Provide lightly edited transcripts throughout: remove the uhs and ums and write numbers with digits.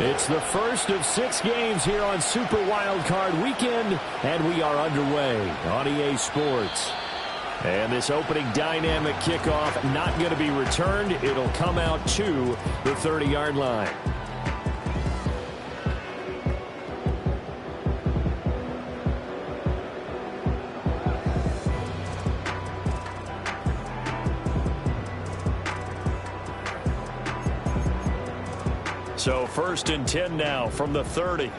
It's the first of 6 games here on Super Wildcard Weekend, and we are underway on EA Sports. And this opening dynamic kickoff not going to be returned. It'll come out to the 30-yard line. So 1st and 10 now from the 30.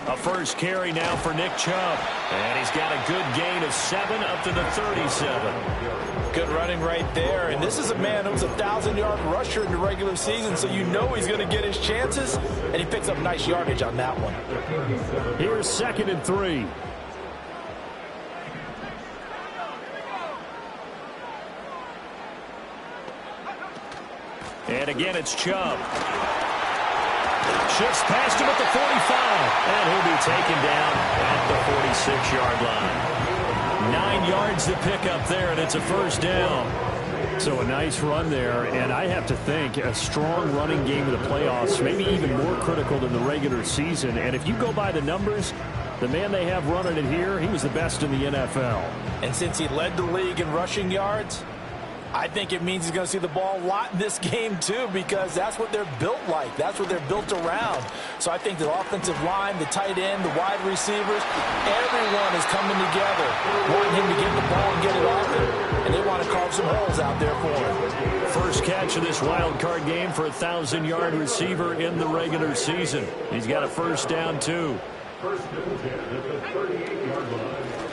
A first carry now for Nick Chubb. And he's got a good gain of 7 up to the 37. Good running right there. And this is a man who's a 1,000-yard rusher in the regular season, so you know he's going to get his chances. And he picks up nice yardage on that one. Here's 2nd and 3. And again, it's Chubb. Shifts past him at the 45. And he'll be taken down at the 46-yard line. 9 yards to pick up there, and it's a first down. So a nice run there, and I have to think a strong running game of the playoffs, maybe even more critical than the regular season. And if you go by the numbers, the man they have running it here, he was the best in the NFL. And since he led the league in rushing yards, I think it means he's going to see the ball a lot in this game, too, because that's what they're built like. That's what they're built around. So I think the offensive line, the tight end, the wide receivers, everyone is coming together, wanting him to get the ball and get it off him, and they want to carve some holes out there for him. First catch of this wild card game for a 1,000-yard receiver in the regular season. He's got a first down, too.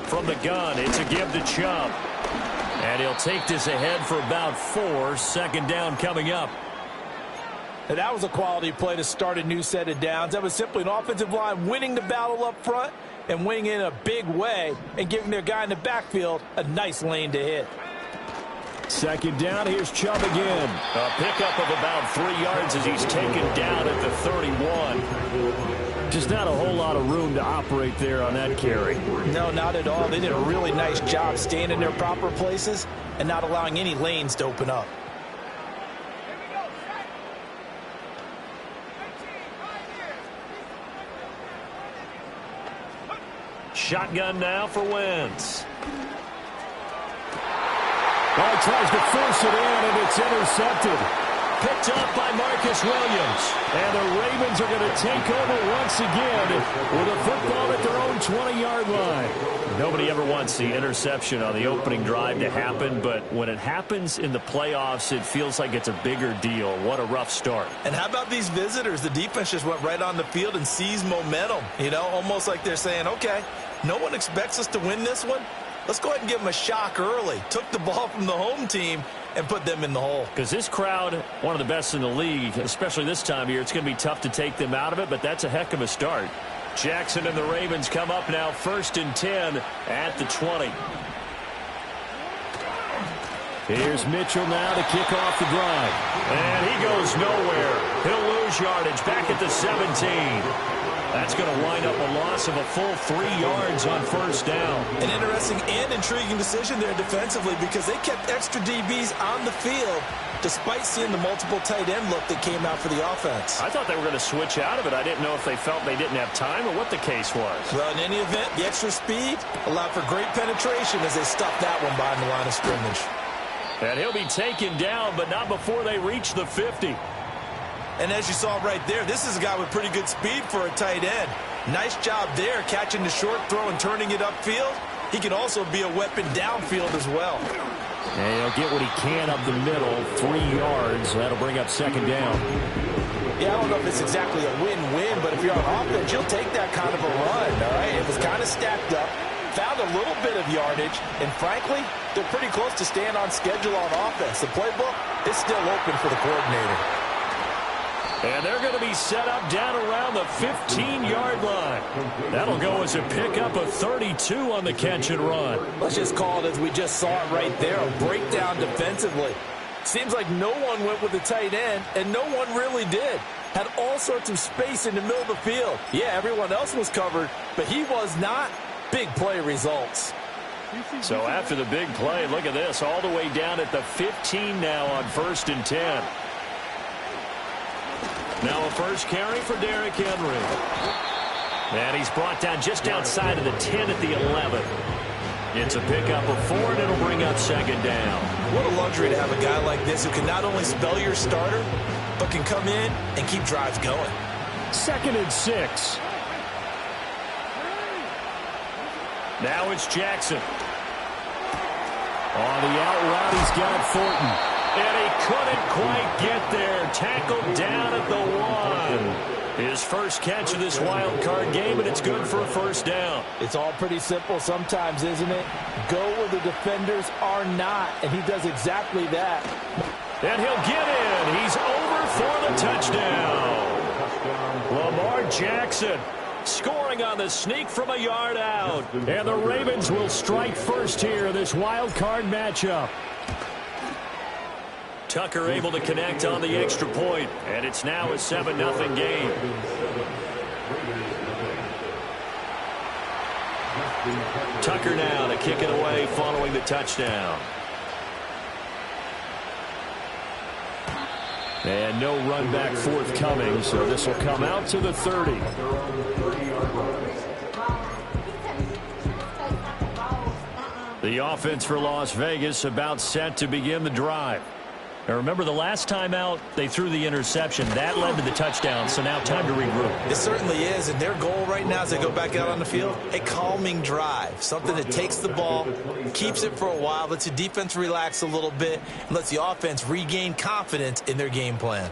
From the gun, it's a give to Chubb. And he'll take this ahead for about 4. 2nd down coming up. And that was a quality play to start a new set of downs. That was simply an offensive line winning the battle up front and winning in a big way and giving their guy in the backfield a nice lane to hit. 2nd down, here's Chubb again. A pickup of about 3 yards as he's taken down at the 31. Just not a whole lot of room to operate there on that carry. No, not at all. They did a really nice job staying in their proper places and not allowing any lanes to open up. Shotgun now for Wentz. Well, he tries to force it in, and it's intercepted. Picked up by Marcus Williams. And the Ravens are going to take over once again with a football at their own 20-yard line. Nobody ever wants the interception on the opening drive to happen, but when it happens in the playoffs, it feels like it's a bigger deal. What a rough start. And how about these visitors? The defense just went right on the field and seized momentum. You know, almost like they're saying, okay, no one expects us to win this one. Let's go ahead and give them a shock early. Took the ball from the home team and put them in the hole. Because this crowd, one of the best in the league, especially this time of year, it's going to be tough to take them out of it, but that's a heck of a start. Jackson and the Ravens come up now 1st and 10 at the 20. Here's Mitchell now to kick off the drive. And he goes nowhere. He'll lose yardage back at the 17. That's going to wind up a loss of a full 3 yards on 1st down. An interesting and intriguing decision there defensively because they kept extra DBs on the field despite seeing the multiple tight end look that came out for the offense. I thought they were going to switch out of it. I didn't know if they felt they didn't have time or what the case was. Well, in any event, the extra speed allowed for great penetration as they stopped that one behind the line of scrimmage. And he'll be taken down, but not before they reach the 50. And as you saw right there, this is a guy with pretty good speed for a tight end. Nice job there, catching the short throw and turning it upfield. He can also be a weapon downfield as well. And he'll get what he can up the middle, 3 yards. That'll bring up 2nd down. Yeah, I don't know if it's exactly a win-win, but if you're on offense, you'll take that kind of a run, all right? It was kind of stacked up, found a little bit of yardage, and frankly, they're pretty close to staying on schedule on offense. The playbook is still open for the coordinator. And they're going to be set up down around the 15-yard line. That'll go as a pickup of 32 on the catch and run. Let's just call it as we just saw it right there, a breakdown defensively. Seems like no one went with the tight end, and no one really did. Had all sorts of space in the middle of the field. Yeah, everyone else was covered, but he was not. Big play results. So after the big play, look at this, all the way down at the 15 now on 1st and 10. Now a first carry for Derrick Henry. And he's brought down just outside of the 10 at the 11. It's a pickup of 4, and it'll bring up 2nd down. What a luxury to have a guy like this who can not only spell your starter, but can come in and keep drives going. 2nd and 6. Now it's Jackson. On the out route, he's got Thornton. And he couldn't quite get there. Tackled down at the 1. His first catch of this wild card game, and it's good for a 1st down. It's all pretty simple sometimes, isn't it? Go where the defenders are not, and he does exactly that. And he'll get in. He's over for the touchdown. Lamar Jackson scoring on the sneak from a yard out. And the Ravens will strike first here in this wild card matchup. Tucker able to connect on the extra point, and it's now a 7-0 game. Tucker now to kick it away following the touchdown. And no run back forthcoming, so this will come out to the 30. The offense for Las Vegas about set to begin the drive. Now remember, the last time out, they threw the interception. That led to the touchdown, so now time to regroup. It certainly is, and their goal right now as they go back out on the field, a calming drive. Something that takes the ball, keeps it for a while, lets the defense relax a little bit, and lets the offense regain confidence in their game plan.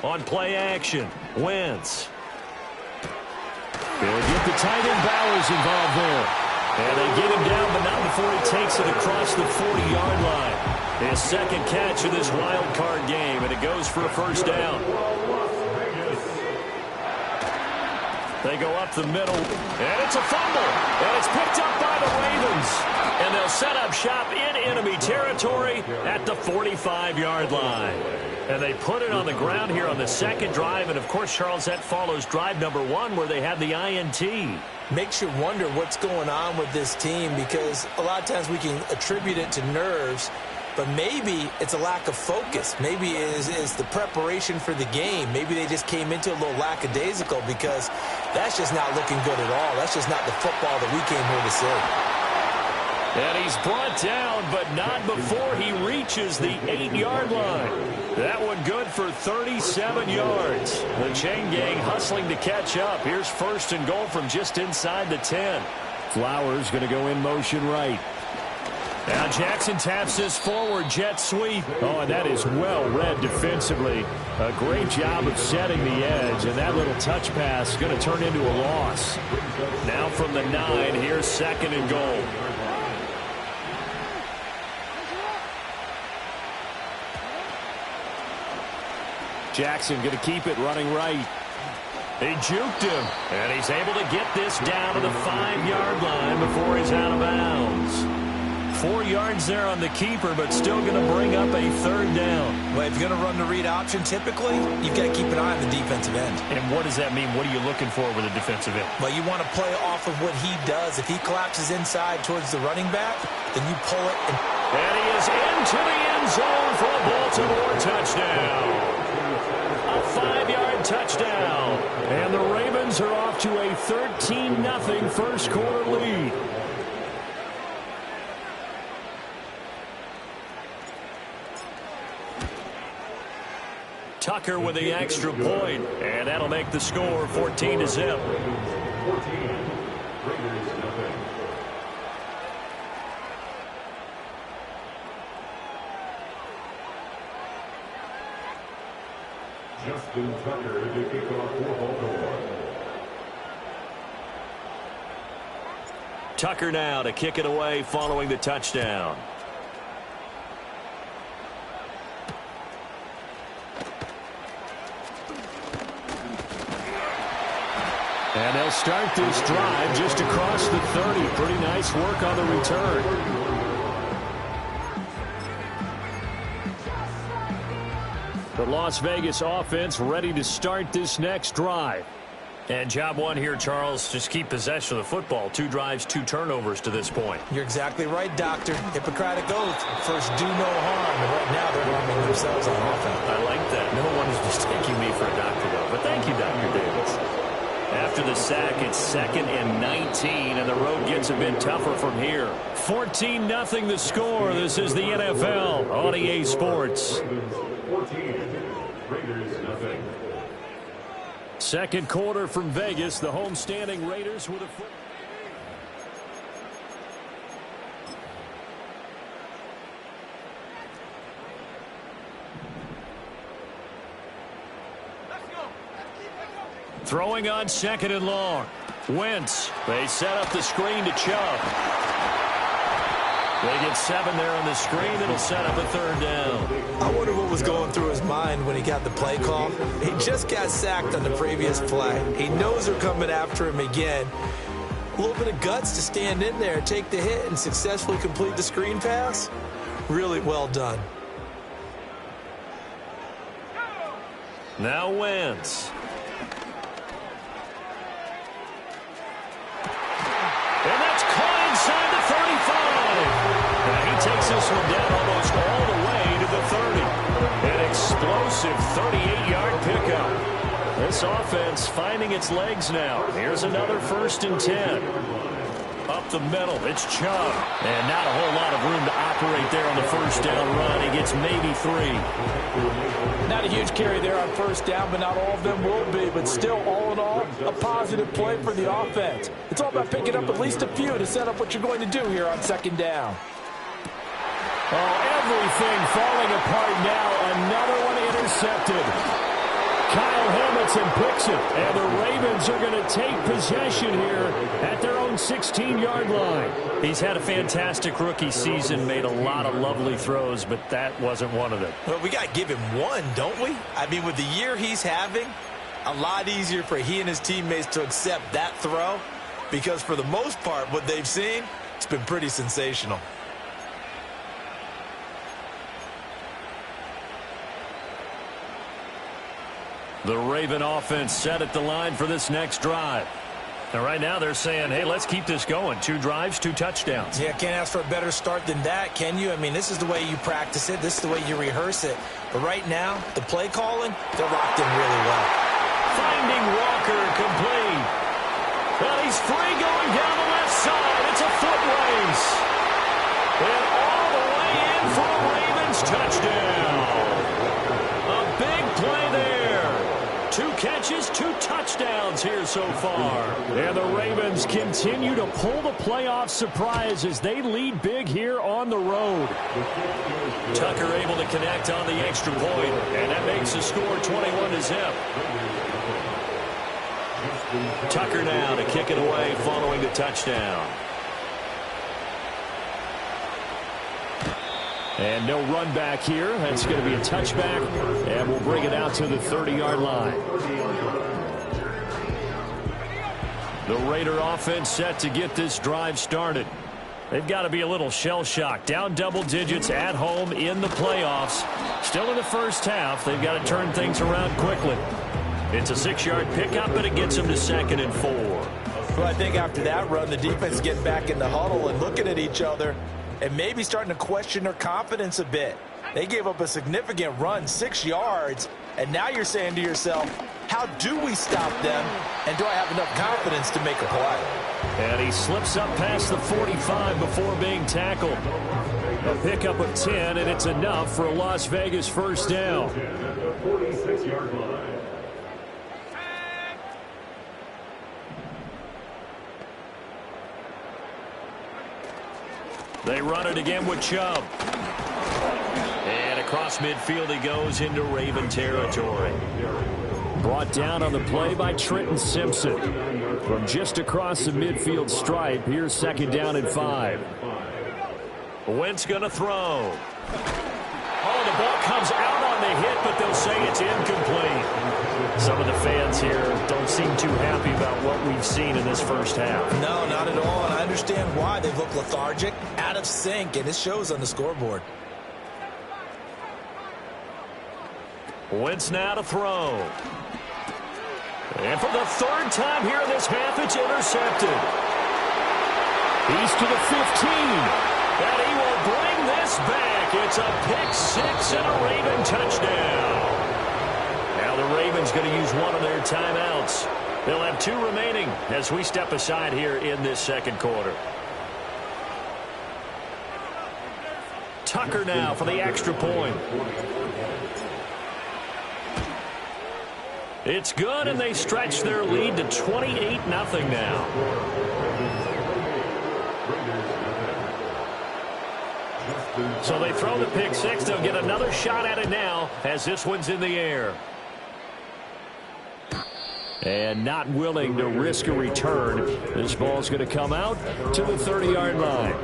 On play action, Wentz. They'll get the tight end Bowers involved there. And they get him down, but not before he takes it across the 40-yard line. His 2nd catch of this wild card game, and it goes for a 1st down. They go up the middle, and it's a fumble. And it's picked up by the Ravens. And they'll set up shop in enemy territory at the 45-yard line. And they put it on the ground here on the 2nd drive. And, of course, Charles, that follows drive number 1 where they had the INT. Makes you wonder what's going on with this team, because a lot of times we can attribute it to nerves, but maybe it's a lack of focus. Maybe it is the preparation for the game. Maybe they just came into a little lackadaisical, because that's just not looking good at all. That's just not the football that we came here to see. And he's brought down, but not before he reaches the 8-yard line. That one good for 37 yards. The chain gang hustling to catch up. Here's 1st and goal from just inside the 10. Flowers going to go in motion right. Now Jackson taps this forward jet sweep. Oh, and that is well read defensively. A great job of setting the edge, and that little touch pass is going to turn into a loss. Now from the 9, here's 2nd and goal. Jackson going to keep it running right. They juked him, and he's able to get this down to the 5-yard line before he's out of bounds. 4 yards there on the keeper, but still going to bring up a 3rd down. Well, if you're going to run the read option, typically, you've got to keep an eye on the defensive end. And what does that mean? What are you looking for with a defensive end? Well, you want to play off of what he does. If he collapses inside towards the running back, then you pull it. And he is into the end zone for a Baltimore touchdown. A 5-yard touchdown. And the Ravens are off to a 13-0 first quarter lead. Tucker with the extra point, and that'll make the score 14-0. Justin Tucker to kick off for Baltimore. Tucker now to kick it away following the touchdown. And they'll start this drive just across the 30. Pretty nice work on the return. The Las Vegas offense ready to start this next drive. And job one here, Charles, just keep possession of the football. 2 drives, 2 turnovers to this point. You're exactly right, Doctor. Hippocratic oath. First, do no harm. And right now, they're harming themselves on offense. I like that. No one is mistaking me for a doctor, though. But thank you, Dr. Davis. After the sack, it's 2nd and 19, and the road gets a bit tougher from here. 14-0 the score. This is the NFL on EA Sports. 14, Raiders nothing. Second quarter from Vegas. The homestanding Raiders with a foot. Throwing on 2nd and long. Wentz. They set up the screen to Chubb. They get 7 there on the screen. It'll set up a 3rd down. I wonder what was going through his mind when he got the play call. He just got sacked on the previous play. He knows they're coming after him again. A little bit of guts to stand in there, take the hit, and successfully complete the screen pass. Really well done. Now Wentz. And that's caught inside the 35. Now he takes this one down almost all the way to the 30. An explosive 38-yard pickup. This offense finding its legs now. Here's another 1st and 10. Up the middle, it's Chubb. And not a whole lot of room to operate there on the 1st down run. He gets maybe 3. Not a huge carry there on 1st down, but not all of them will be. But still, all in all, a positive play for the offense. It's all about picking up at least a few to set up what you're going to do here on 2nd down. Oh, everything falling apart now. Another one intercepted. Kyle Hamilton picks it, and the Ravens are going to take possession here at their own 16-yard line. He's had a fantastic rookie season, made a lot of lovely throws, but that wasn't one of them. Well, we got to give him one, don't we? I mean, with the year he's having, a lot easier for he and his teammates to accept that throw, because for the most part, what they've seen, it's been pretty sensational. The Raven offense set at the line for this next drive. And right now they're saying, hey, let's keep this going. 2 drives, 2 touchdowns. Yeah, can't ask for a better start than that, can you? I mean, this is the way you practice it. This is the way you rehearse it. But right now, the play calling, they're locked in really well. Finding Walker complete. Well, he's free going down the left side. It's a foot race. And all the way in for a Ravens touchdown. A big play there. 2 catches, 2 touchdowns here so far. And the Ravens continue to pull the playoff surprise as they lead big here on the road. Tucker able to connect on the extra point, and that makes the score 21-0. Tucker now to kick it away following the touchdown. And no run back here. That's going to be a touchback, and we'll bring it out to the 30-yard line. The Raider offense set to get this drive started. They've got to be a little shell-shocked. Down double digits at home in the playoffs. Still in the first half. They've got to turn things around quickly. It's a 6-yard pickup, but it gets them to 2nd and 4. Well, I think after that run, the defense is getting back in the huddle and looking at each other and maybe starting to question their confidence a bit. They gave up a significant run, 6 yards, and now you're saying to yourself, how do we stop them, and do I have enough confidence to make a play? And he slips up past the 45 before being tackled. A pickup of 10, and it's enough for a Las Vegas 1st down. 46-yard line. They run it again with Chubb. And across midfield he goes into Raven territory. Brought down on the play by Trenton Simpson. From just across the midfield stripe, here's 2nd down and 5. Wentz going to throw. Oh, the ball comes out on the hit, but they'll say it's incomplete. Some of the fans here don't seem too happy about what we've seen in this first half. No, not at all, and I understand why. They look lethargic, out of sync, and it shows on the scoreboard. Wentz now to throw. And for the third time here in this half, it's intercepted. He's to the 15. And he will bring this back. It's a pick six and a Raven touchdown. Now the Ravens going to use one of their timeouts. They'll have 2 remaining as we step aside here in this second quarter. Tucker now for the extra point. It's good, and they stretch their lead to 28-0 now. So they throw the pick six. They'll get another shot at it now as this one's in the air. And not willing to risk a return. This ball's going to come out to the 30-yard line.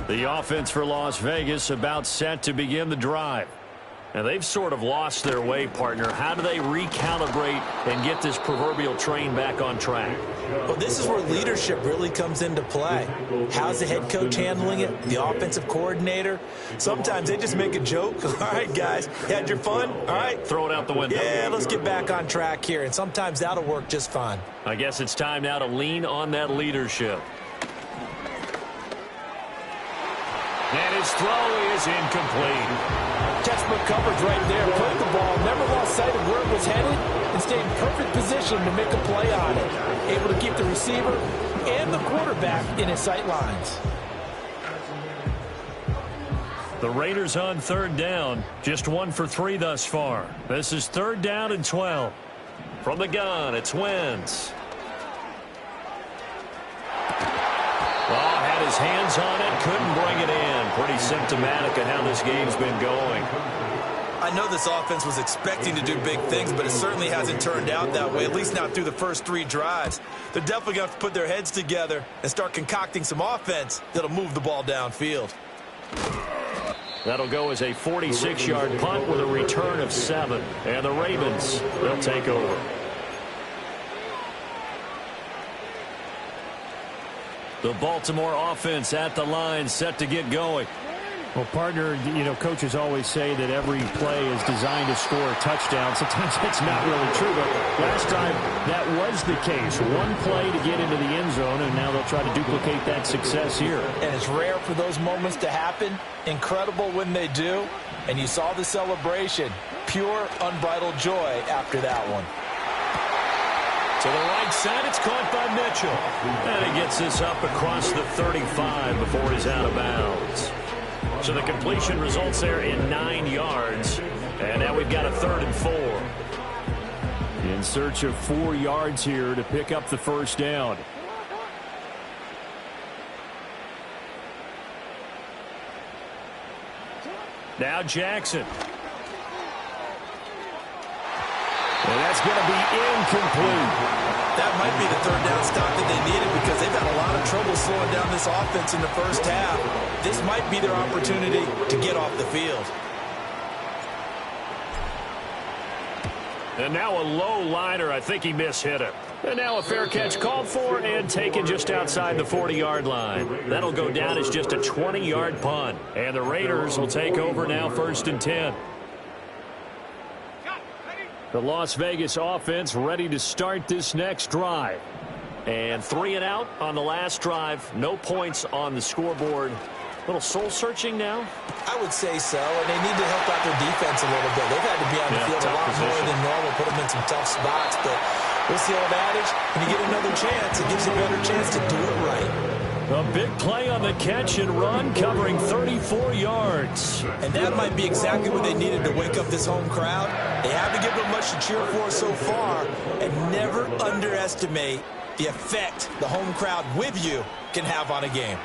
The offense for Las Vegas about set to begin the drive. Now, they've sort of lost their way, partner. How do they recalibrate and get this proverbial train back on track? Well, this is where leadership really comes into play. How's the head coach handling it? The offensive coordinator? Sometimes they just make a joke. All right, guys, had your fun? All right. Throw it out the window. Yeah, let's get back on track here. And sometimes that'll work just fine. I guess it's time now to lean on that leadership. And his throw is incomplete. Textbook coverage right there. Played the ball, never lost sight of where it was headed, and stayed in perfect position to make a play on it. Able to keep the receiver and the quarterback in his sight lines. The Raiders on third down. Just 1 for 3 thus far. This is 3rd down and 12. From the gun, it's Wentz. Well, had his hands on it, couldn't bring it in. Pretty symptomatic of how this game's been going. I know this offense was expecting to do big things, but it certainly hasn't turned out that way, at least not through the first 3 drives. They're definitely going to have to put their heads together and start concocting some offense that'll move the ball downfield. That'll go as a 46-yard punt with a return of 7. And the Ravens, they'll take over. The Baltimore offense at the line, set to get going. Well, partner, you know, coaches always say that every play is designed to score a touchdown. Sometimes that's not really true, but last time that was the case. One play to get into the end zone, and now they'll try to duplicate that success here. And it's rare for those moments to happen. Incredible when they do. And you saw the celebration. Pure, unbridled joy after that one. To the right side, it's caught by Mitchell. And he gets this up across the 35 before he's out of bounds. So the completion results there in 9 yards. And now we've got a 3rd and 4. In search of 4 yards here to pick up the first down. Now Jackson. And that's going to be incomplete. That might be the 3rd down stop that they needed because they've had a lot of trouble slowing down this offense in the first half. This might be their opportunity to get off the field. And now a low liner. I think he mishit it. And now a fair catch called for and taken just outside the 40-yard line. That'll go down as just a 20-yard punt. And the Raiders will take over now 1st and 10. The Las Vegas offense ready to start this next drive. And 3 and out on the last drive. No points on the scoreboard. A little soul-searching now? I would say so, and they need to help out their defense a little bit. They've had to be on the field a lot more than normal, put them in some tough spots. But what's the old adage? When you get another chance, it gives you a better chance to do it right. A big play on the catch and run, covering 34 yards. And that might be exactly what they needed to wake up this home crowd. They haven't given them much to cheer for so far, and never underestimate the effect the home crowd with you can have on a game.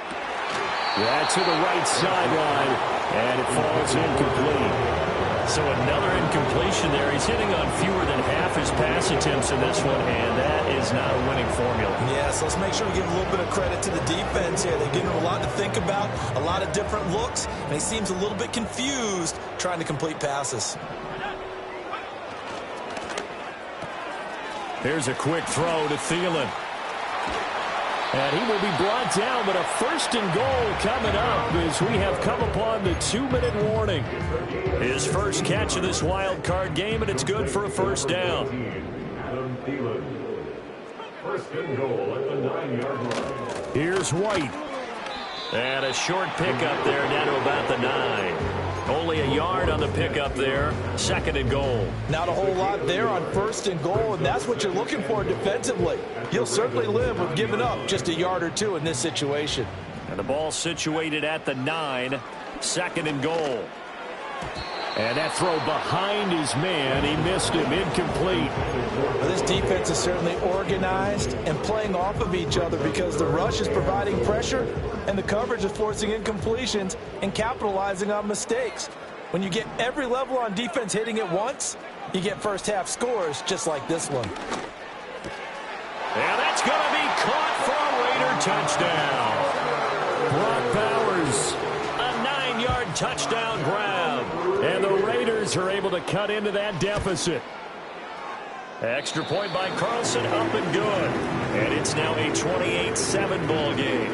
Yeah, to the right sideline, and it falls incomplete. So another incompletion there. He's hitting on fewer than half his pass attempts in this one, and that is not a winning formula. Yes, let's make sure we give a little bit of credit to the defense here. They're giving him a lot to think about, a lot of different looks, and he seems a little bit confused trying to complete passes. Here's a quick throw to Thielen. And he will be brought down, but a 1st and goal coming up as we have come upon the 2-minute warning. His first catch of this wild card game, and it's good for a 1st down. Adam Thielen. 1st and goal at the 9-yard line. Here's White. And a short pickup there down to about the 9. Only a yard on the pickup there. 2nd and goal. Not a whole lot there on 1st and goal, and that's what you're looking for defensively. You'll certainly live with giving up just a yard or 2 in this situation. And the ball situated at the 9. 2nd and goal. And that throw behind his man. He missed him. Incomplete. Well, this defense is certainly organized and playing off of each other because the rush is providing pressure and the coverage is forcing incompletions and capitalizing on mistakes. When you get every level on defense hitting at once, you get first half scores just like this one. And that's going to be caught for a Raider touchdown. Brock Bowers, a 9-yard touchdown grab. And the Raiders are able to cut into that deficit. Extra point by Carlson, up and good. And it's now a 28-7 ball game.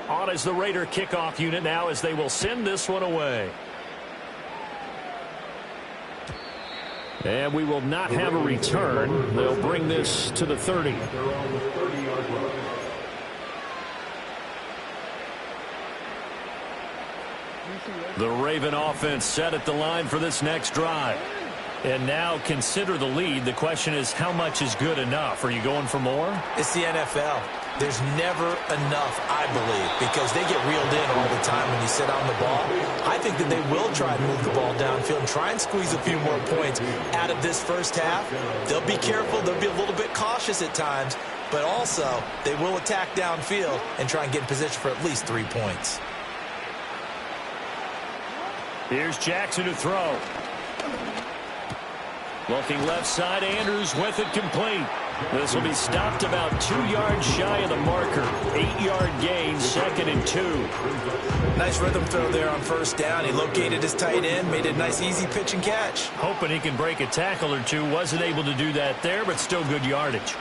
On is the Raider kickoff unit now as they will send this one away. And we will not have a return. They'll bring this to the 30. They're on the 30-yard line. The Raven offense set at the line for this next drive. And now consider the lead. The question is, how much is good enough? Are you going for more? It's the NFL. There's never enough, I believe, because they get reeled in all the time when you sit on the ball. I think that they will try and move the ball downfield and try and squeeze a few more points out of this first half. They'll be careful. They'll be a little bit cautious at times, but also they will attack downfield and try and get in position for at least 3 points. Here's Jackson to throw. Looking left side, Andrews with it complete. This will be stopped about 2 yards shy of the marker. 8-yard gain, 2nd and 2. Nice rhythm throw there on 1st down. He located his tight end, made a nice easy pitch and catch. Hoping he can break a tackle or two. Wasn't able to do that there, but still good yardage.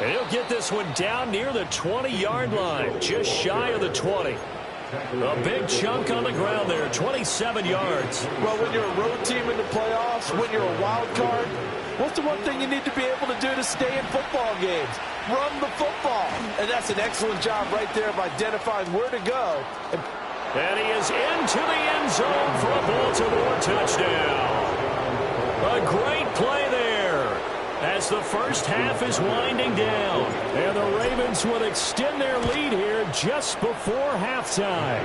And he'll get this one down near the 20-yard line, just shy of the 20. A big chunk on the ground there, 27 yards. Well, when you're a road team in the playoffs, when you're a wild card, what's the one thing you need to be able to do to stay in football games? Run the football. And that's an excellent job right there of identifying where to go. And he is into the end zone for a Baltimore touchdown. A great play there as the first half is winding down. And the Ravens will extend their lead here just before halftime.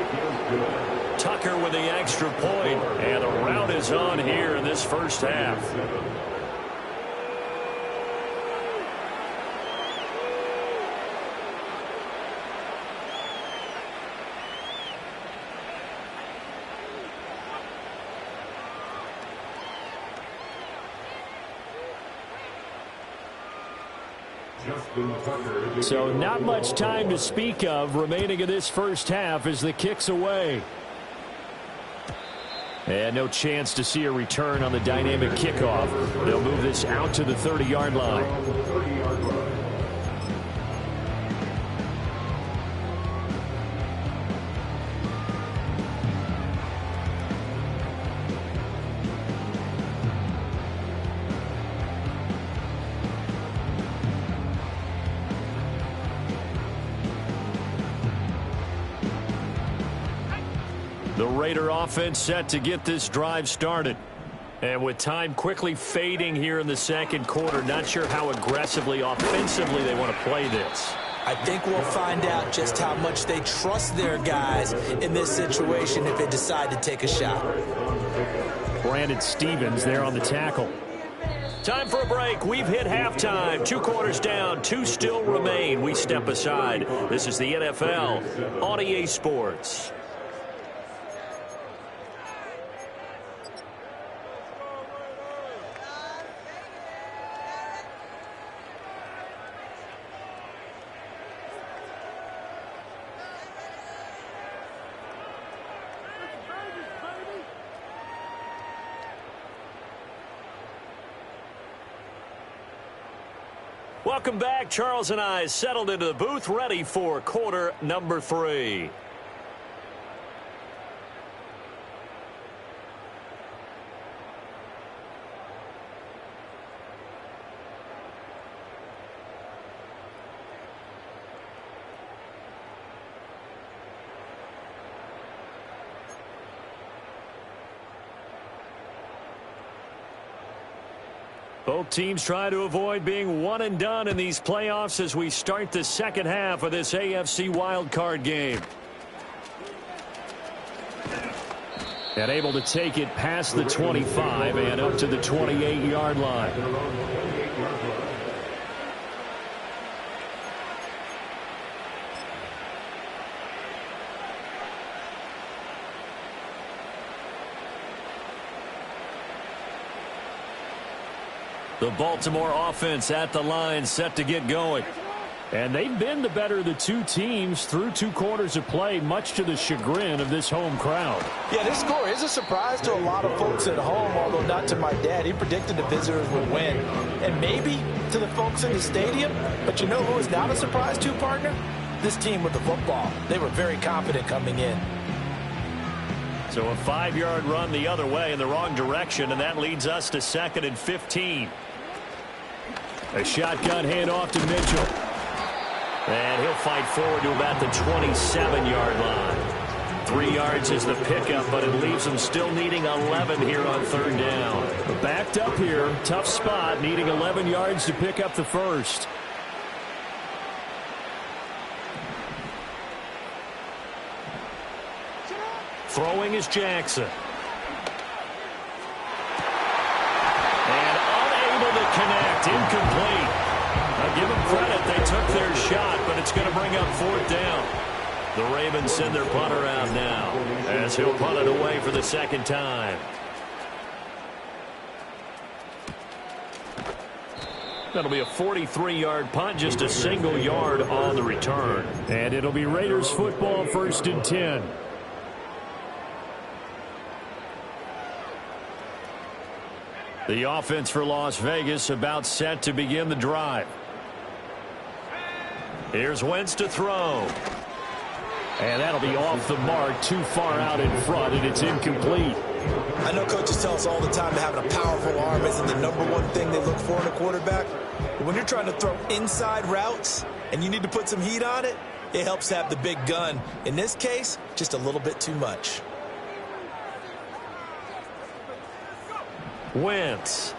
Tucker with the extra point, and the rout is on here in this first half. So not much time to speak of remaining in this first half as the kick's away. And no chance to see a return on the dynamic kickoff. They'll move this out to the 30-yard line. The Raider offense set to get this drive started. And with time quickly fading here in the second quarter, not sure how aggressively, offensively they want to play this. I think we'll find out just how much they trust their guys in this situation if they decide to take a shot. Brandon Stevens there on the tackle. Time for a break. We've hit halftime. 2 quarters down. 2 still remain. We step aside. This is the NFL on EA Sports. Welcome back. Charles and I settled into the booth, ready for quarter number 3. Both teams try to avoid being one and done in these playoffs as we start the second half of this AFC wildcard game. And able to take it past the 25 and up to the 28-yard line. The Baltimore offense at the line, set to get going. And they've been the better of the two teams through 2 quarters of play, much to the chagrin of this home crowd. Yeah, this score is a surprise to a lot of folks at home, although not to my dad. He predicted the visitors would win. And maybe to the folks in the stadium. But you know who is not a surprise to, partner? This team with the football. They were very confident coming in. So a 5-yard run the other way in the wrong direction, and that leads us to 2nd and 15. A shotgun handoff to Mitchell. And he'll fight forward to about the 27-yard line. 3 yards is the pickup, but it leaves him still needing 11 here on 3rd down. Backed up here, tough spot, needing 11 yards to pick up the first. Throwing is Jackson. Connect, incomplete. I'll give them credit. They took their shot, but it's going to bring up 4th down. The Ravens send their punter out now as he'll punt it away for the 2nd time. That'll be a 43-yard punt, just a single yard on the return. And it'll be Raiders football, 1st and 10. The offense for Las Vegas about set to begin the drive. Here's Wentz to throw. And that'll be off the mark, too far out in front, and it's incomplete. I know coaches tell us all the time that having a powerful arm isn't the #1 thing they look for in a quarterback. But when you're trying to throw inside routes and you need to put some heat on it, it helps to have the big gun. In this case, just a little bit too much. Wentz.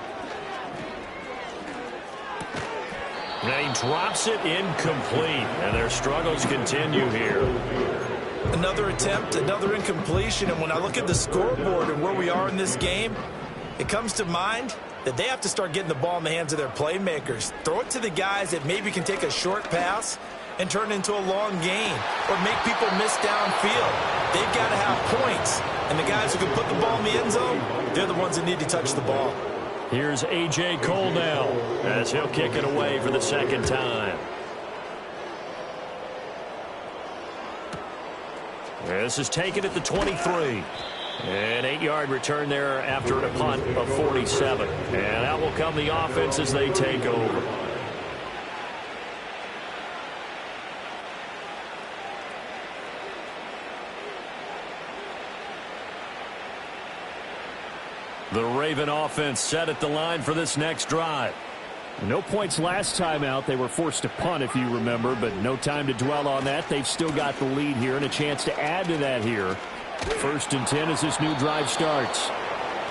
Now he drops it incomplete, and their struggles continue here. Another attempt, another incompletion, and when I look at the scoreboard and where we are in this game, it comes to mind that they have to start getting the ball in the hands of their playmakers. Throw it to the guys that maybe can take a short pass and turn it into a long gain or make people miss downfield. They've got to have points, and the guys who can put the ball in the end zone, they're the ones that need to touch the ball. Here's A.J. Cole now as he'll kick it away for the 2nd time. This is taken at the 23. An 8-yard return there after a punt of 47. And out will come the offense as they take over. The Raven offense set at the line for this next drive. No points last time out. They were forced to punt, if you remember, but no time to dwell on that. They've still got the lead here and a chance to add to that here. 1st and 10 as this new drive starts.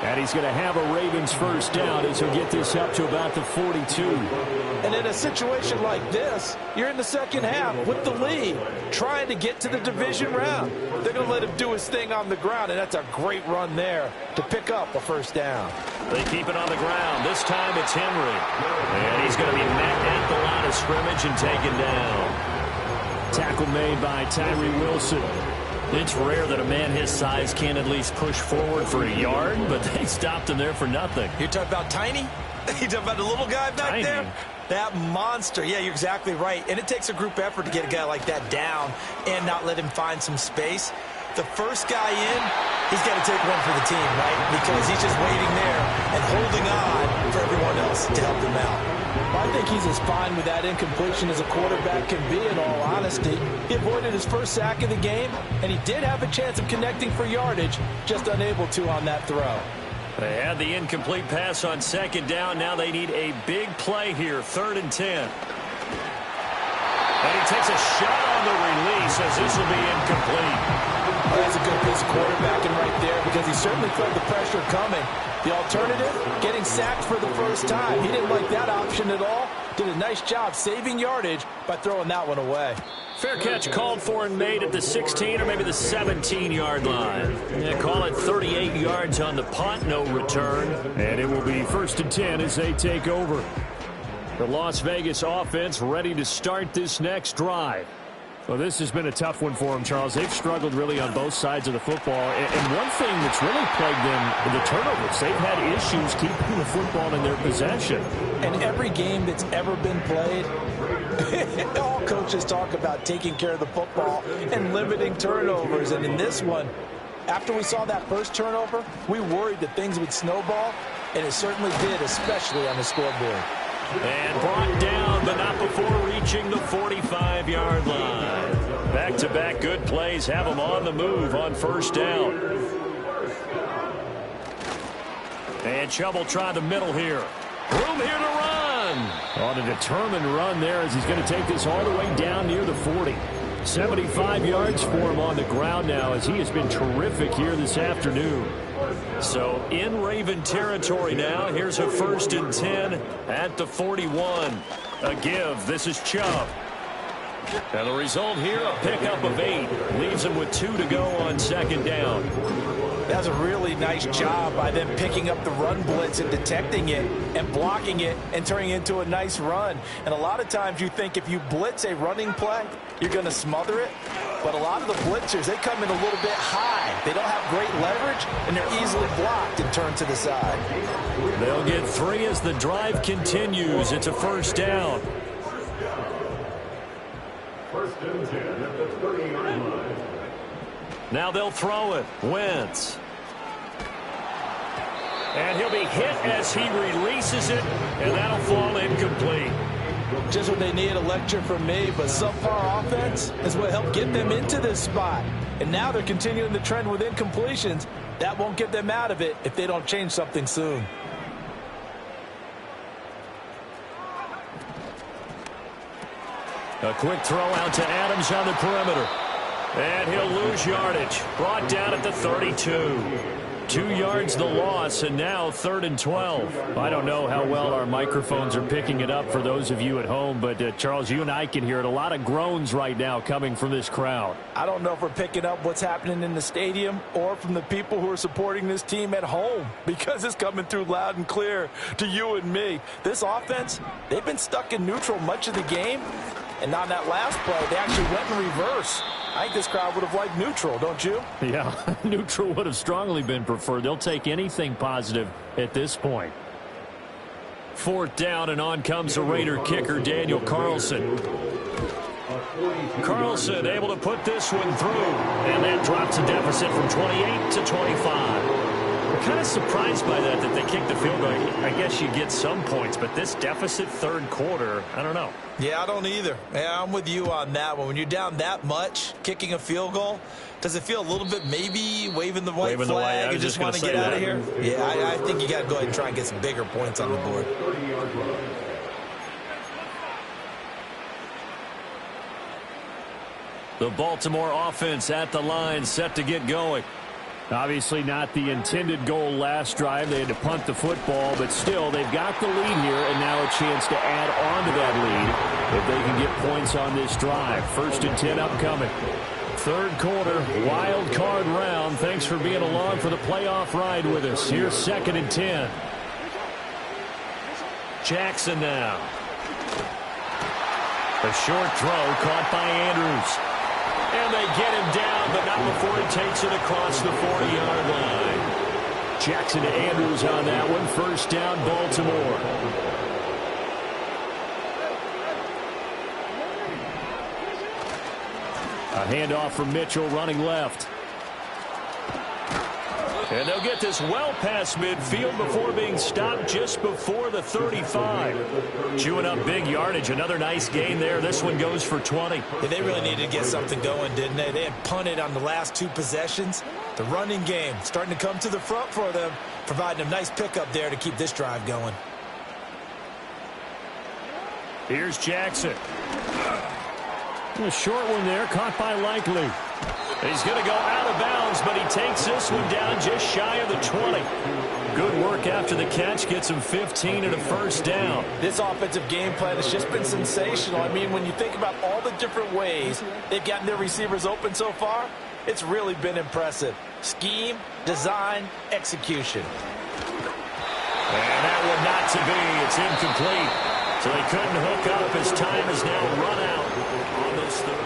And he's going to have a Ravens 1st down as he'll get this up to about the 42. And in a situation like this, you're in the 2nd half with the lead, trying to get to the division round. They're going to let him do his thing on the ground, and that's a great run there to pick up a 1st down. They keep it on the ground. This time it's Henry. And he's going to be met at the line of scrimmage and taken down. Tackle made by Tyree Wilson. It's rare that a man his size can at least push forward for a yard, but they stopped him there for nothing. You're talking about Tiny? You're talking about the little guy back there? That monster. Yeah, you're exactly right. And it takes a group effort to get a guy like that down and not let him find some space. The first guy in, he's got to take one for the team, right? Because he's just waiting there and holding on for everyone else. else to help him out. I think he's as fine with that incompletion as a quarterback can be, in all honesty. He avoided his first sack of the game, and he did have a chance of connecting for yardage, just unable to on that throw. They had the incomplete pass on second down. Now they need a big play here, 3rd and 10. And he takes a shot on the release as this will be incomplete. Oh, that's a good piece of quarterbacking right there because he certainly felt the pressure coming. The alternative, getting sacked for the first time. He didn't like that option at all. Did a nice job saving yardage by throwing that one away. Fair catch called for and made at the 16 or maybe the 17-yard line. Yeah, call it 38 yards on the punt, no return. And it will be 1st and 10 as they take over. The Las Vegas offense ready to start this next drive. Well, this has been a tough one for them, Charles. They've struggled really on both sides of the football. And one thing that's really plagued them, the turnovers. They've had issues keeping the football in their possession. And every game that's ever been played, all coaches talk about taking care of the football and limiting turnovers. And in this one, after we saw that first turnover, we worried that things would snowball, and it certainly did, especially on the scoreboard. And brought down, but not before reaching the 45-yard line. Back-to-back good plays have them on the move on 1st down. And Chubb will try the middle here. Room here to run. On a determined run there as he's going to take this all the way down near the 40. 75 yards for him on the ground now as he has been terrific here this afternoon. So in Raven territory now. Here's a 1st and 10 at the 41. A give. This is Chubb. And the result here, a pickup of 8. Leaves him with 2 to go on 2nd down. That's a really nice job by them picking up the run blitz and detecting it and blocking it and turning it into a nice run. And a lot of times you think if you blitz a running play, you're going to smother it. But a lot of the blitzers, they come in a little bit high. They don't have great leverage, and they're easily blocked and turned to the side. They'll get 3 as the drive continues. It's a 1st down. 1st and 10 at the 30-yard line. Now they'll throw it. Wentz. And he'll be hit as he releases it, and that'll fall incomplete. Just what they need, a lecture from me, but subpar offense is what helped get them into this spot. And now they're continuing the trend with incompletions. That won't get them out of it if they don't change something soon. A quick throw out to Adams on the perimeter. And he'll lose yardage. Brought down at the 32. 2 yards the loss, and now 3rd and 12. I don't know how well our microphones are picking it up for those of you at home, but Charles, you and I can hear it. A lot of groans right now coming from this crowd. I don't know if we're picking up what's happening in the stadium or from the people who are supporting this team at home, because it's coming through loud and clear to you and me. This offense, they've been stuck in neutral much of the game, and on that last play, they actually went in reverse. I think this crowd would have liked neutral, don't you? Yeah, neutral would have strongly been preferred. They'll take anything positive at this point. 4th down, and on comes the Raider kicker, Daniel Carlson. Carlson able to put this one through, and that drops the deficit from 28 to 25. I'm kind of surprised by that they kicked the field goal. I guess you get some points, but this deficit 3rd quarter, I don't know. Yeah, I don't either. Yeah, I'm with you on that one. When you're down that much, kicking a field goal, does it feel a little bit maybe waving the white flag and just want to get out of here? Yeah, I think you got to go ahead and try and get some bigger points on the board. The Baltimore offense at the line, set to get going. Obviously not the intended goal last drive. They had to punt the football, but still they've got the lead here, and now a chance to add on to that lead if they can get points on this drive. 1st and 10 upcoming. 3rd quarter, wild card round. Thanks for being along for the playoff ride with us. Here's 2nd and 10. Jackson now. A short throw caught by Andrews. And they get him down, but not before he takes it across the 40-yard line. Jackson to Andrews on that one. 1st down, Baltimore. A handoff from Mitchell running left. And they'll get this well past midfield before being stopped just before the 35. Chewing up big yardage. Another nice gain there. This one goes for 20. Yeah, they really needed to get something going, didn't they? They had punted on the last 2 possessions. The running game starting to come to the front for them, providing a nice pickup there to keep this drive going. Here's Jackson. A short one there, caught by Likely. He's going to go out of bounds, but he takes this one down just shy of the 20. Good work after the catch. Gets him 15 and a first down. This offensive game plan has just been sensational. I mean, when you think about all the different ways they've gotten their receivers open so far, it's really been impressive. Scheme, design, execution. And that one not to be. It's incomplete. So they couldn't hook up as time has now run out on this third.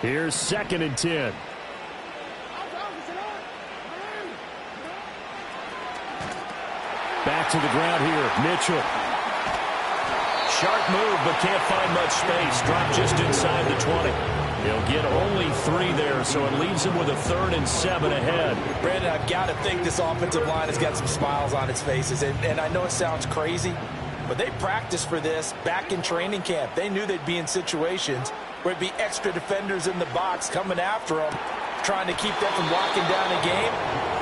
Here's 2nd and 10. Back to the ground here. Mitchell. Sharp move, but can't find much space. Dropped just inside the 20. He'll get only 3 there, so it leaves him with a 3rd and 7 ahead. Brandon, I've got to think this offensive line has got some smiles on its faces. And I know it sounds crazy, but they practiced for this back in training camp. They knew they'd be in situations where it'd be extra defenders in the box coming after them, trying to keep them from locking down a game.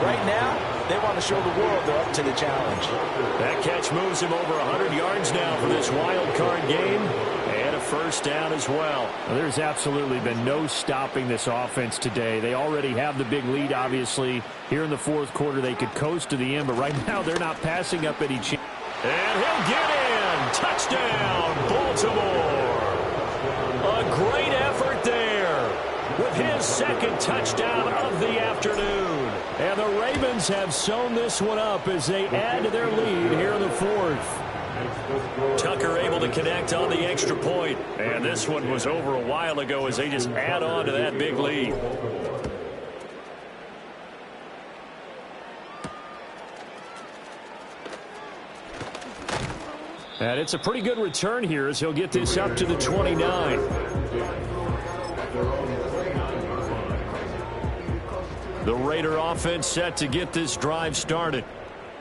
Right now, they want to show the world they're up to the challenge. That catch moves him over 100 yards now for this wild card game. And a first down as well. There's absolutely been no stopping this offense today. They already have the big lead, obviously. Here in the 4th quarter, they could coast to the end, but right now they're not passing up any chance. And he'll get in. Touchdown, Baltimore. A great effort there with his 2nd touchdown of the afternoon. And the Ravens have sewn this one up as they add to their lead here in the 4th. Tucker able to connect on the extra point. And this one was over a while ago as they just add on to that big lead. And it's a pretty good return here as he'll get this up to the 29. The Raider offense set to get this drive started.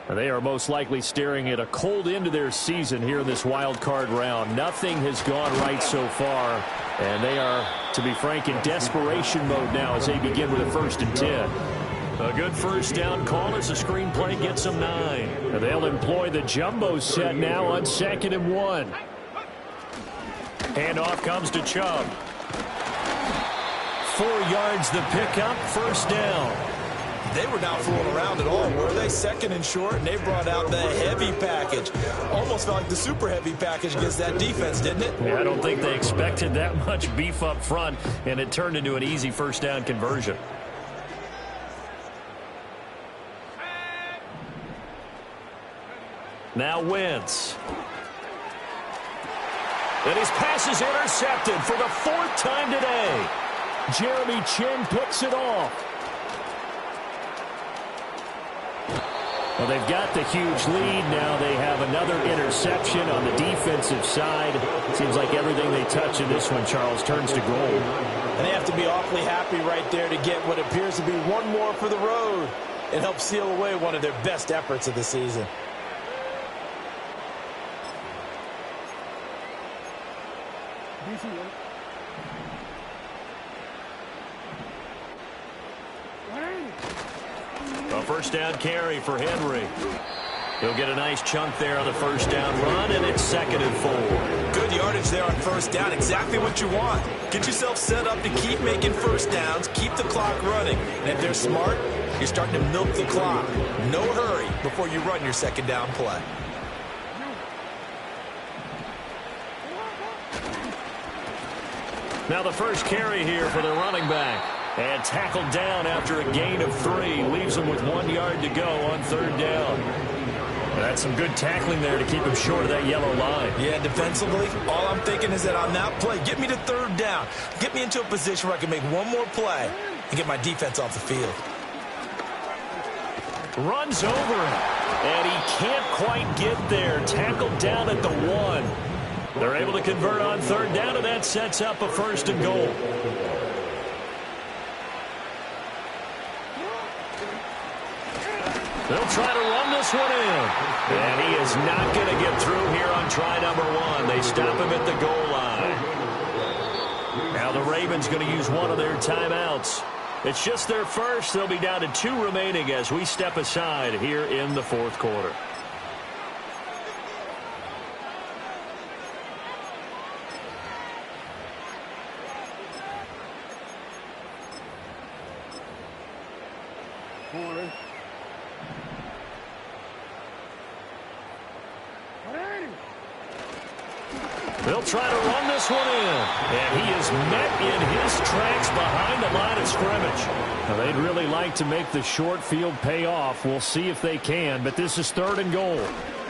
They are most likely staring at a cold end to their season here in this wild card round. Nothing has gone right so far, and they are, to be frank, in desperation mode now as they begin with a 1st and 10. A good first down call as the screenplay gets them 9. And they'll employ the jumbo set now on 2nd and 1. Handoff comes to Chubb. 4 yards the pickup, first down. They were not fooling around at all, were they? 2nd and short, and they brought out the heavy package. Almost felt like the super heavy package against that defense, didn't it? Yeah, I don't think they expected that much beef up front, and it turned into an easy first down conversion. Now Wentz. And his pass is intercepted for the 4th time today. Jeremy Chin picks it off. Well, they've got the huge lead. Now they have another interception on the defensive side. Seems like everything they touch in this one, Charles, turns to gold. And they have to be awfully happy right there to get what appears to be one more for the road and help seal away one of their best efforts of the season. A first down carry for Henry. He'll get a nice chunk there on the first down run, and it's 2nd and 4. Good yardage there on first down. Exactly what you want. Get yourself set up to keep making first downs, keep the clock running. And if they're smart, you're starting to milk the clock. No hurry before you run your 2nd down play. Now the first carry here for the running back. And tackled down after a gain of 3. Leaves him with 1 yard to go on 3rd down. That's some good tackling there to keep him short of that yellow line. Yeah, defensively, all I'm thinking is that on that play, get me to 3rd down. Get me into a position where I can make one more play and get my defense off the field. Runs over him. And he can't quite get there. Tackled down at the 1. They're able to convert on third down, and that sets up a 1st and goal. They'll try to run this one in. And he is not going to get through here on try number 1. They stop him at the goal line. Now the Ravens going to use one of their timeouts. It's just their first. They'll be down to 2 remaining as we step aside here in the 4th quarter. They'll try to run this one in. And he is met in his tracks behind the line of scrimmage. Now, they'd really like to make the short field pay off. We'll see if they can, but this is 3rd and goal.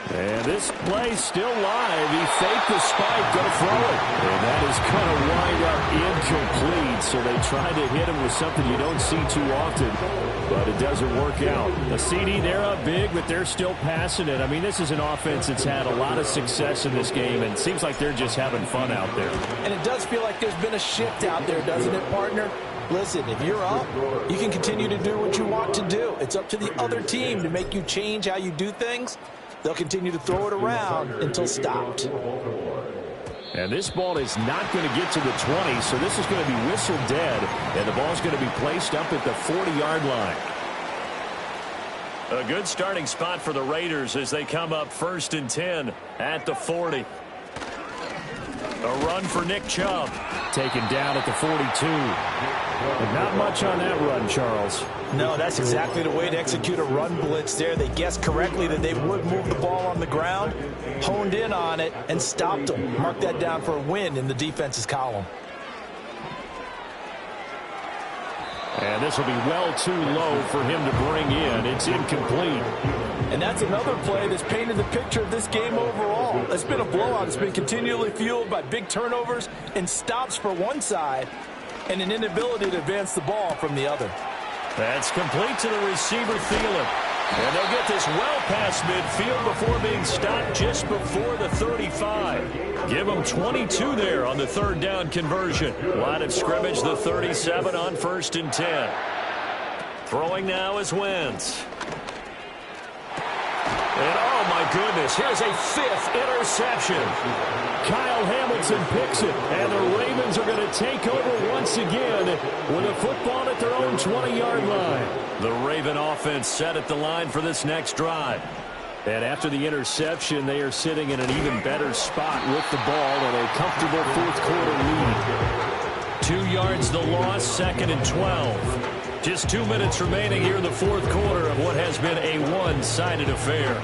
And this play still live. He faked the spike, going to throw it. And that is going to wind up incomplete. So they tried to hit him with something you don't see too often, but it doesn't work out. The CD, they're up big, but they're still passing it. I mean, this is an offense that's had a lot of success in this game, and it seems like they're just having fun out there. And it does feel like there's been a shift out there, doesn't it, partner? Listen, if you're up, you can continue to do what you want to do. It's up to the other team to make you change how you do things. They'll continue to throw it around until stopped. And this ball is not going to get to the 20, so this is going to be whistled dead, and the ball's going to be placed up at the 40-yard line. A good starting spot for the Raiders as they come up 1st and 10 at the 40. A run for Nick Chubb. Taken down at the 42. But not much on that run, Charles. No, that's exactly the way to execute a run blitz there. They guessed correctly that they would move the ball on the ground, honed in on it, and stopped them. Mark that down for a win in the defense's column. And this will be well too low for him to bring in. It's incomplete. And that's another play that's painted the picture of this game overall. It's been a blowout. It's been continually fueled by big turnovers and stops for one side and an inability to advance the ball from the other. That's complete to the receiver, Thielen. And they'll get this well past midfield before being stopped just before the 35. Give them 22 there on the 3rd down conversion. Line of scrimmage, the 37 on 1st and 10. Throwing now is Wentz. And oh my goodness, here's a 5th interception. Kyle Hamilton picks it, and the Ravens are going to take over once again with a football at their own 20-yard line. The Raven offense set at the line for this next drive. And after the interception, they are sitting in an even better spot with the ball and a comfortable 4th quarter lead. 2 yards the loss, 2nd and 12. Just 2 minutes remaining here in the 4th quarter of what has been a one-sided affair.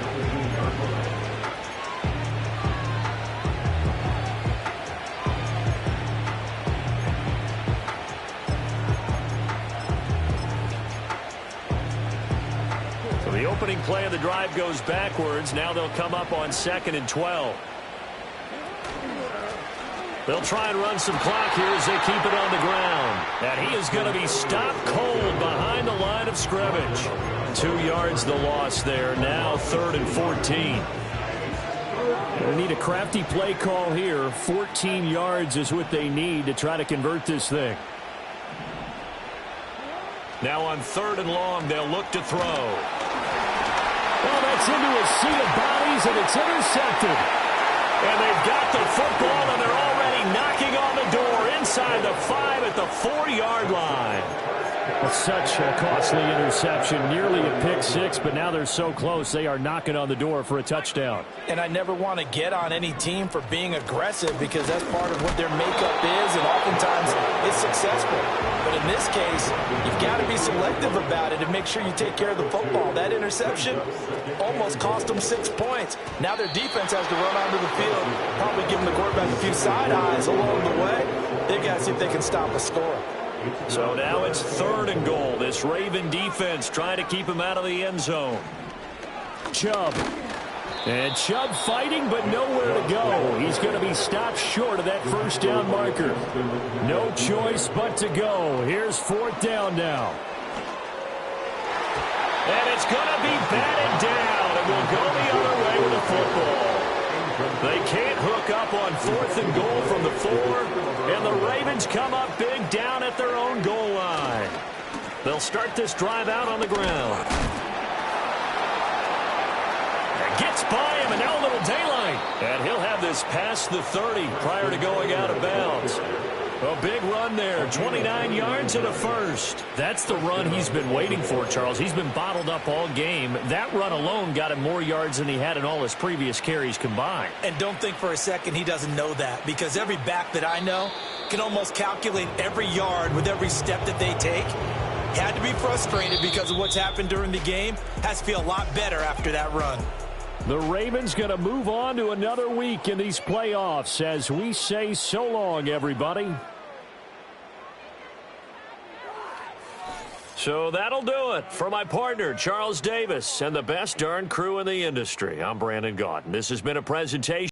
So the opening play of the drive goes backwards. Now they'll come up on 2nd and 12. They'll try and run some clock here as they keep it on the ground. And he is going to be stopped cold behind the line of scrimmage. 2 yards the loss there. Now 3rd and 14. They need a crafty play call here. 14 yards is what they need to try to convert this thing. Now on 3rd and long, they'll look to throw. Well, that's into a sea of bodies, and it's intercepted. And they've got the football, and they're already knocking on the door inside the 5 at the 4-yard line. It's such a costly interception, nearly a pick six, but now they're so close they are knocking on the door for a touchdown. And I never want to get on any team for being aggressive because that's part of what their makeup is, and oftentimes it's successful. But in this case, you've got to be selective about it and make sure you take care of the football. That interception almost cost them 6 points. Now their defense has to run onto the field, probably giving the quarterback a few side eyes along the way. They've got to see if they can stop a score. So now it's 3rd and goal. This Raven defense trying to keep him out of the end zone. Chubb. And Chubb fighting, but nowhere to go. He's going to be stopped short of that 1st down marker. No choice but to go. Here's 4th down now. And it's going to be batted down, and we'll go the other way with the football. They can't hook up on 4th and goal from the 4, and the Ravens come up big down at their own goal line. They'll start this drive out on the ground. Gets by him, and now a little daylight. And he'll have this past the 30 prior to going out of bounds. A big run there, 29 yards and a first. That's the run he's been waiting for, Charles. He's been bottled up all game. That run alone got him more yards than he had in all his previous carries combined. And don't think for a second he doesn't know that, because every back that I know can almost calculate every yard with every step that they take. Had to be frustrated because of what's happened during the game. Has to feel a lot better after that run. The Ravens going to move on to another week in these playoffs as we say so long, everybody. So that'll do it for my partner, Charles Davis, and the best darn crew in the industry. I'm Brandon Gaudin. This has been a presentation